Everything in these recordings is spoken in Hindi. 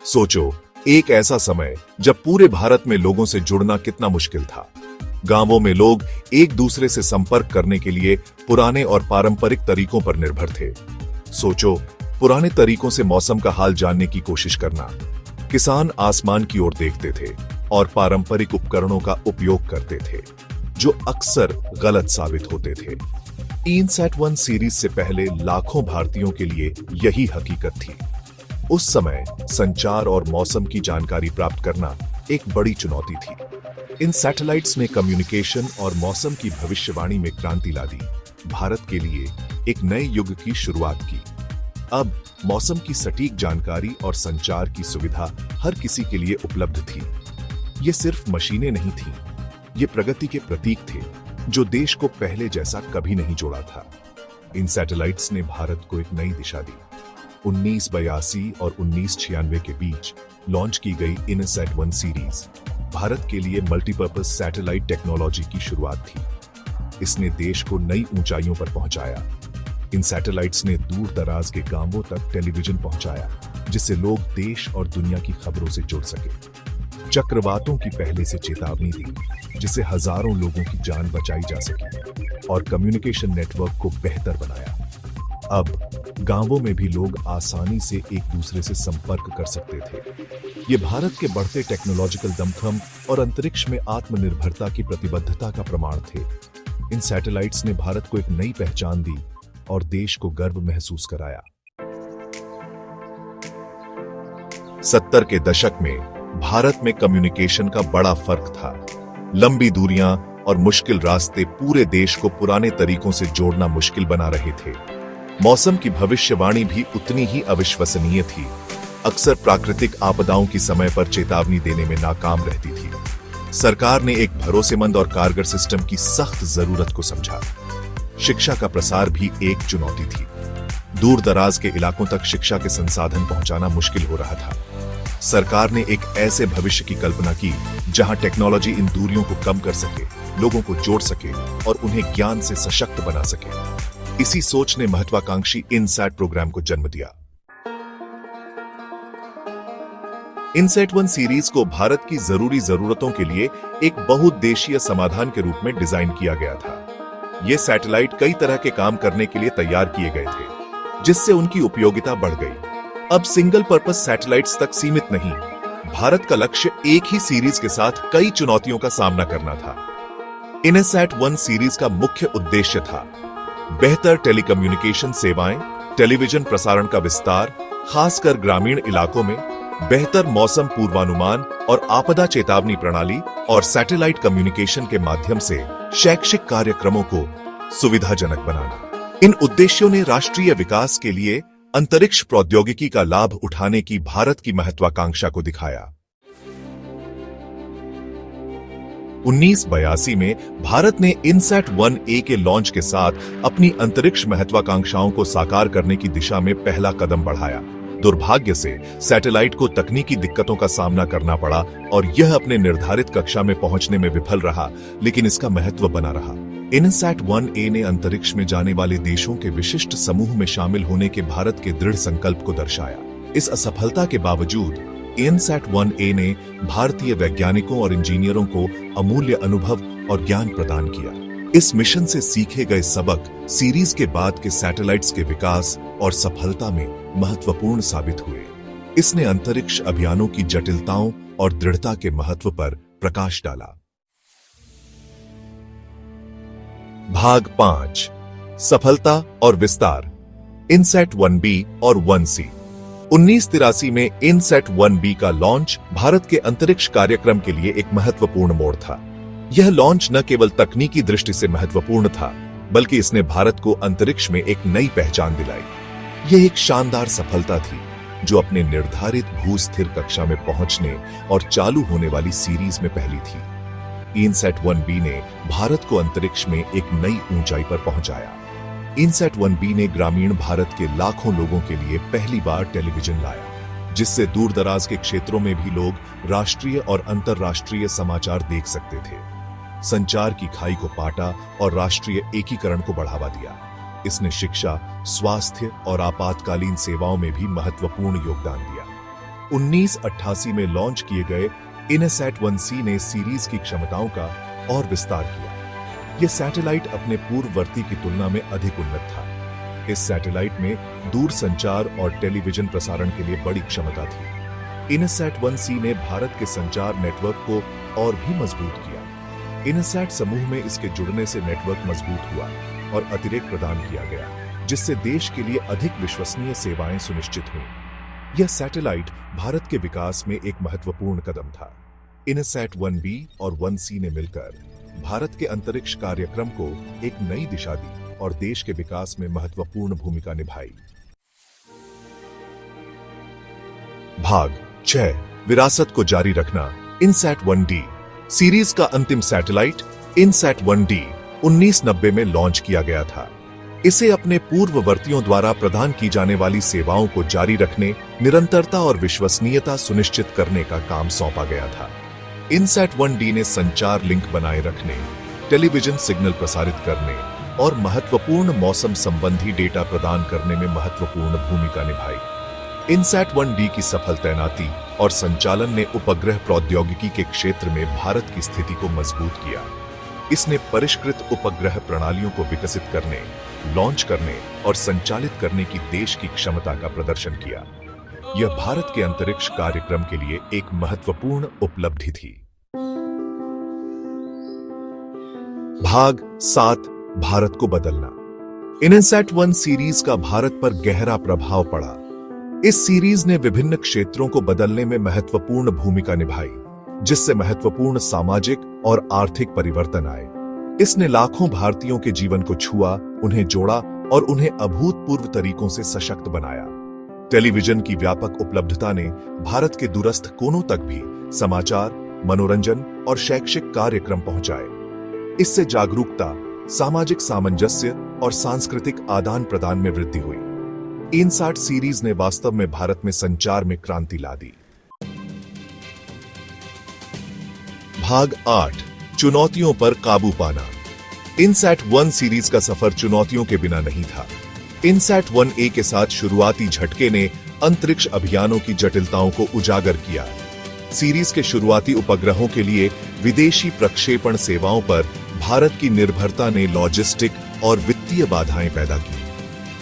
सोचो, एक ऐसा समय जब पूरे भारत में लोगों से जुड़ना कितना मुश्किल था। गांवों में लोग एक दूसरे से संपर्क करने के लिए पुराने और पारंपरिक तरीकों पर निर्भर थे। सोचो, पुराने तरीकों से मौसम का हाल जानने की कोशिश करना। किसान आसमान की ओर देखते थे और पारंपरिक उपकरणों का उपयोग करते थे, जो अक्सर गलत साबित होते थे। InSat-1 सीरीज से पहले लाखों भारतीयों के लिए यही हकीकत थी। उस समय संचार और मौसम की जानकारी प्राप्त करना एक बड़ी चुनौती थी। इन सैटेलाइट्स ने कम्युनिकेशन और मौसम की भविष्यवाणी में क्रांति ला दी, भारत के लिए एक नए युग की शुरुआत की। अब मौसम की सटीक जानकारी और संचार की सुविधा हर किसी के लिए उपलब्ध थी। ये सिर्फ मशीनें नहीं थीं, ये प्रगति के प्रतीक थे जो देश को पहले जैसा कभी नहीं जोड़ा था। इन सैटेलाइट्स ने भारत को एक नई दिशा दी। 1982 और 1996 के बीच लॉन्च की गई InSat-1 सीरीज भारत के लिए मल्टीपर्पज सैटेलाइट टेक्नोलॉजी की शुरुआत थी। इसने देश को नई ऊंचाइयों पर पहुंचाया। इन सैटेलाइट्स ने दूर दराज के गांवों तक टेलीविजन पहुंचाया, जिससे लोग देश और दुनिया की खबरों से जुड़ सके। चक्रवातों की पहले से चेतावनी दी, जिससे हजारों लोगों की जान बचाई जा सके, और कम्युनिकेशन नेटवर्क को बेहतर बनाया। अब गांवों में भी लोग आसानी से एक दूसरे से संपर्क कर सकते थे। ये भारत के बढ़ते टेक्नोलॉजिकल दमखम और अंतरिक्ष में आत्मनिर्भरता की प्रतिबद्धता का प्रमाण थे। इन सैटेलाइट्स ने भारत को एक नई पहचान दी और देश को गर्व महसूस कराया। 70 के दशक में भारत में कम्युनिकेशन का बड़ा फर्क था। लंबी दूरियां और मुश्किल रास्ते पूरे देश को पुराने तरीकों से जोड़ना मुश्किल बना रहे थे। मौसम की भविष्यवाणी भी उतनी ही अविश्वसनीय थी। अक्सर प्राकृतिक आपदाओं की समय पर चेतावनी देने में नाकाम रहती थी। सरकार ने एक भरोसेमंद और कारगर सिस्टम की सख्त जरूरत को समझा। शिक्षा का प्रसार भी एक चुनौती थी। दूर दराज के इलाकों तक शिक्षा के संसाधन पहुंचाना मुश्किल हो रहा था। सरकार ने एक ऐसे भविष्य की कल्पना की जहां टेक्नोलॉजी इन दूरियों को कम कर सके, लोगों को जोड़ सके और उन्हें ज्ञान से सशक्त बना सके। इसी सोच ने महत्वाकांक्षी InSat प्रोग्राम को जन्म दिया। InSat-1 सीरीज को भारत की जरूरी जरूरतों के लिए एक बहुउद्देशीय समाधान के रूप में डिजाइन किया गया था। ये सैटेलाइट कई तरह के काम करने के लिए तैयार किए गए थे, जिससे उनकी उपयोगिता बढ़ गई। अब सिंगल पर्पस सैटेलाइट्स तक सीमित नहीं, भारत का लक्ष्य एक ही सीरीज के साथ कई चुनौतियों का सामना करना था। InSat-1 सीरीज का मुख्य उद्देश्य था बेहतर टेलीकम्युनिकेशन सेवाएं, टेलीविजन प्रसारण का विस्तार, खासकर ग्रामीण इलाकों में, बेहतर मौसम पूर्वानुमान और आपदा चेतावनी प्रणाली, और सैटेलाइट कम्युनिकेशन के माध्यम से शैक्षिक कार्यक्रमों को सुविधाजनक बनाना। इन उद्देश्यों ने राष्ट्रीय विकास के लिए अंतरिक्ष प्रौद्योगिकी का लाभ उठाने की भारत की महत्वाकांक्षा को दिखाया। 1982 में भारत ने InSat-1A के लॉन्च के साथ अपनी अंतरिक्ष महत्वाकांक्षाओं को साकार करने की दिशा में पहला कदम बढ़ाया। दुर्भाग्य से सैटेलाइट को तकनीकी दिक्कतों का सामना करना पड़ा और यह अपने निर्धारित कक्षा में पहुंचने में विफल रहा, लेकिन इसका महत्व बना रहा। InSat-1A ने अंतरिक्ष में जाने वाले देशों के विशिष्ट समूह में शामिल होने के भारत के दृढ़ संकल्प को दर्शाया। इस असफलता के बावजूद InSat-1A ने भारतीय वैज्ञानिकों और इंजीनियरों को अमूल्य अनुभव और ज्ञान प्रदान किया। इस मिशन से सीखे गए सबक सीरीज के बाद के सैटेलाइट्स के विकास और सफलता में महत्वपूर्ण साबित हुए। इसने अंतरिक्ष अभियानों की जटिलताओं और दृढ़ता के महत्व पर प्रकाश डाला। भाग 5, सफलता और विस्तार। InSat-1B और 1C। 1983 में InSat-1B का लॉन्च भारत के अंतरिक्ष कार्यक्रम के लिए एक महत्वपूर्ण मोड़ था। यह लॉन्च न केवल तकनीकी दृष्टि से महत्वपूर्ण था, बल्कि इसने भारत को अंतरिक्ष में एक नई पहचान दिलाई। यह एक शानदार सफलता थी, जो अपने निर्धारित भू-स्थिर कक्षा में पहुंचने और चालू होने वाली सीरीज में पहली थी। InSat-1B ने भारत को अंतरिक्ष में एक नई ऊंचाई पर पहुंचाया। InSat-1B ने ग्रामीण भारत के लाखों लोगों के लिए पहली बार टेलीविजन लाया, जिससे दूर दराज के क्षेत्रों में भी लोग राष्ट्रीय और अंतर्राष्ट्रीय समाचार देख सकते थे। संचार की खाई को पाटा और राष्ट्रीय एकीकरण को बढ़ावा दिया। इसने शिक्षा, स्वास्थ्य और आपातकालीन सेवाओं में भी महत्वपूर्ण योगदान दिया। 1988 में लॉन्च किए गए इनसैट 1C ने सीरीज की क्षमताओं का और विस्तार किया। यह सैटेलाइट अपने पूर्ववर्ती की तुलना में अधिक उन्नत था। इस सैटेलाइट में दूरसंचार और टेलीविजन प्रसारण के लिए बड़ी क्षमता थी। इनसैट 1C ने भारत के संचार नेटवर्क को और भी मजबूत किया। इनसैट समूह में इसके जुड़ने से नेटवर्क मजबूत हुआ और अतिरेक प्रदान किया गया, जिससे देश के लिए अधिक विश्वसनीय सेवाएं सुनिश्चित हुई। यह सैटेलाइट भारत के विकास में एक महत्वपूर्ण कदम था। इनसैट 1B और 1C ने मिलकर भारत के अंतरिक्ष कार्यक्रम को एक नई दिशा दी और देश के विकास में महत्वपूर्ण भूमिका निभाई। भाग 6 विरासत को जारी रखना। इनसैट 1D सीरीज का अंतिम सैटेलाइट इनसैट 1D 1990 में लॉन्च किया गया था। इसे अपने पूर्ववर्तियों द्वारा प्रदान की जाने वाली सेवाओं को जारी रखने, निरंतरता और विश्वसनीयता सुनिश्चित करने का काम सौंपा गया था। इनसैट 1D ने संचार लिंक बनाए रखने, टेलीविजन सिग्नल प्रसारित करने और महत्वपूर्ण मौसम संबंधी डेटा प्रदान करने में महत्वपूर्ण भूमिका निभाई। इनसैट 1D की सफल तैनाती और संचालन ने उपग्रह प्रौद्योगिकी के क्षेत्र में भारत की स्थिति को मजबूत किया। इसने परिष्कृत उपग्रह प्रणालियों को विकसित करने, लॉन्च करने और संचालित करने की देश की क्षमता का प्रदर्शन किया। यह भारत के अंतरिक्ष कार्यक्रम के लिए एक महत्वपूर्ण उपलब्धि थी। भाग 7 भारत को बदलना। इनसैट 1 सीरीज का भारत पर गहरा प्रभाव पड़ा। इस सीरीज ने विभिन्न क्षेत्रों को बदलने में महत्वपूर्ण भूमिका निभाई, जिससे महत्वपूर्ण सामाजिक और आर्थिक परिवर्तन आए। इसने लाखों भारतीयों के जीवन को छुआ, उन्हें जोड़ा और उन्हें अभूतपूर्व तरीकों से सशक्त बनाया। टेलीविजन की व्यापक उपलब्धता ने भारत के दूरस्थ कोनों तक भी समाचार, मनोरंजन और शैक्षिक कार्यक्रम पहुंचाए। इससे जागरूकता, सामाजिक सामंजस्य और सांस्कृतिक आदान प्रदान में वृद्धि हुई। इनसैट सीरीज ने वास्तव में भारत में संचार में क्रांति ला दी। भाग 8 चुनौतियों पर काबू पाना। इनसैट 1 सीरीज का सफर चुनौतियों के बिना नहीं था। इनसैट 1A के साथ शुरुआती झटके ने अंतरिक्ष अभियानों की जटिलताओं को उजागर किया। सीरीज के शुरुआती उपग्रहों के लिए विदेशी प्रक्षेपण सेवाओं पर भारत की निर्भरता ने लॉजिस्टिक और वित्तीय बाधाएं पैदा की।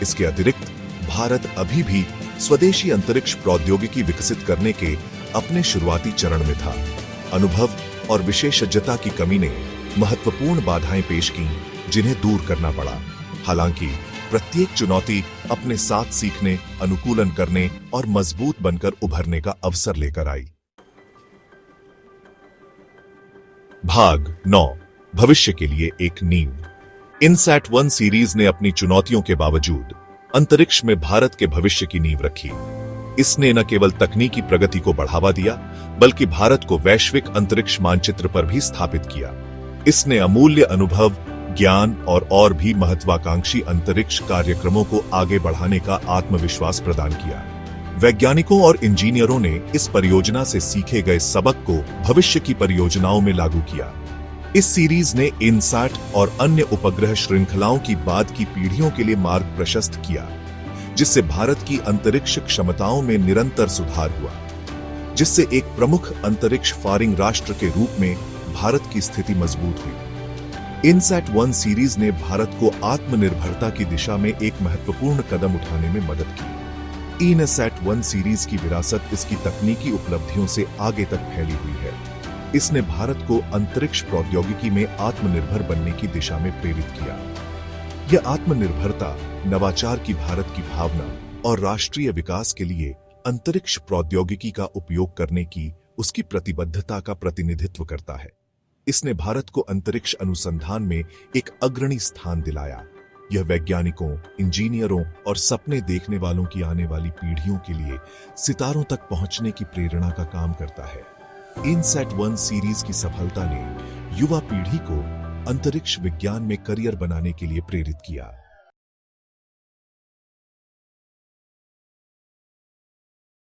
इसके अतिरिक्त भारत अभी भी स्वदेशी अंतरिक्ष प्रौद्योगिकी विकसित करने के अपने शुरुआती चरण में था। अनुभव और विशेषज्ञता की कमी ने महत्वपूर्ण बाधाएं पेश की, जिन्हें दूर करना पड़ा। हालांकि प्रत्येक चुनौती अपने साथ सीखने, अनुकूलन करने और मजबूत बनकर उभरने का अवसर लेकर आई। भाग 9 भविष्य के लिए एक नींव। इनसैट 1 सीरीज ने अपनी चुनौतियों के बावजूद अंतरिक्ष में भारत के भविष्य की नींव रखी। इसने न केवल तकनीकी प्रगति को बढ़ावा दिया, बल्कि भारत को वैश्विक अंतरिक्ष मानचित्र पर भी स्थापित किया। इसने अमूल्य अनुभव, ज्ञान और भी महत्वाकांक्षी अंतरिक्ष कार्यक्रमों को आगे बढ़ाने का आत्मविश्वास प्रदान किया। वैज्ञानिकों और इंजीनियरों ने इस परियोजना से सीखे गए सबक को भविष्य की परियोजनाओं में लागू किया। इस सीरीज ने इनसैट और अन्य उपग्रह श्रृंखलाओं की बाद की पीढ़ियों के लिए मार्ग प्रशस्त किया, जिससे भारत की अंतरिक्ष क्षमताओं में निरंतर सुधार हुआ, जिससे एक प्रमुख अंतरिक्ष फारिंग राष्ट्र के रूप में भारत की स्थिति मजबूत हुई। इनसैट 1 सीरीज ने भारत को आत्मनिर्भरता की दिशा में एक महत्वपूर्ण कदम उठाने में मदद की। इनसैट 1 सीरीज की विरासत इसकी तकनीकी उपलब्धियों से आगे तक फैली हुई है। इसने भारत को अंतरिक्ष प्रौद्योगिकी में आत्मनिर्भर बनने की दिशा में प्रेरित किया। यह आत्मनिर्भरता, नवाचार की भारत की भावना और राष्ट्रीय विकास के लिए अंतरिक्ष प्रौद्योगिकी का उपयोग करने की उसकी प्रतिबद्धता का प्रतिनिधित्व करता है। इसने भारत को अंतरिक्ष अनुसंधान में एक अग्रणी स्थान दिलाया। यह वैज्ञानिकों, इंजीनियरों और सपने देखने वालों की आने वाली पीढ़ियों के लिए सितारों तक पहुंचने की प्रेरणा का काम करता है। इनसैट 1 सीरीज की सफलता ने युवा पीढ़ी को अंतरिक्ष विज्ञान में करियर बनाने के लिए प्रेरित किया।